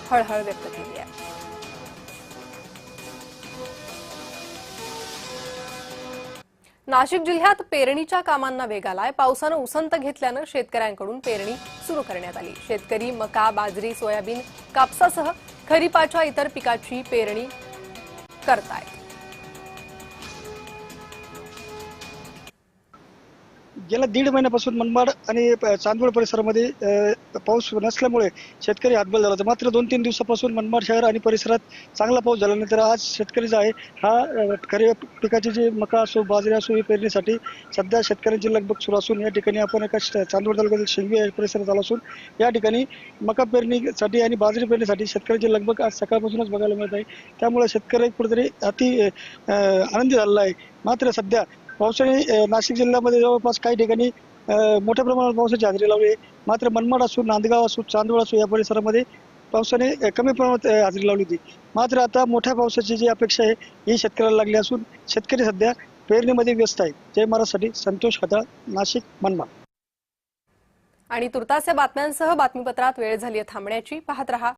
हळहळ व्यक्त केली आहे। नाशिक जिल्ह्यात पेरणीच्या कामांना वेग आलाय। पावसानं उसंत घेतल्यानं शेतकऱ्यांकडून पेरणी सुरू करण्यात आली। शेतकरी मका, बाजरी, सोयाबीन, कापसासह खरीपाच्या इतर पिकाची पेरणी करतायत। गेल्या दीड महिन्यापासून मनमाड आणि चांदवड परिसरामध्ये पाऊस नसल्यामुळे शेतकरी हतबल झाला होता। मात्र 2-3 दिवसापासून मनमाड शहर आणि परिसरात चांगला पाऊस झाल्यानंतर आज शेतकरी जो आहे हा खरीप पिकाची जी मका असो, बाजरी असो, ही पेरणीसाठी सध्या शेतकऱ्यांची लगबग सुरू असून या ठिकाणी आपण एका चांदवड तालुक्यातील शेंगवी या परिसरात आलो असून या ठिकाणी मका पेरणीसाठी आणि बाजरी पेरणीसाठी शेतकऱ्यांची लगबग आज सकाळपासूनच बघायला मिळत आहे। त्यामुळे शेतकरी कुठेतरी आनंदी झालेला आहे। मात्र सध्या पावसाने नाशिक जिल्ह्यामध्ये जवळपास काही ठिकाणी मोठ्या प्रमाणात पावसाची हजेरी लावली आहे। मात्र मनमाड असो, नांदगाव असो, चांदवड असो या परिसरामध्ये पावसाने कमी प्रमाणात हजेरी लावली होती। मात्र आता मोठ्या पावसाची जी अपेक्षा आहे ही शेतकऱ्याला लागली असून शेतकरी सध्या पेरणीमध्ये व्यस्त आहे। जय महाराजसाठी संतोष खताळ, नाशिक, मनमाड। आणि तुर्तास या बातम्यांसह बातमीपत्रात वेळ झाली आहे थांबण्याची। पाहत रहा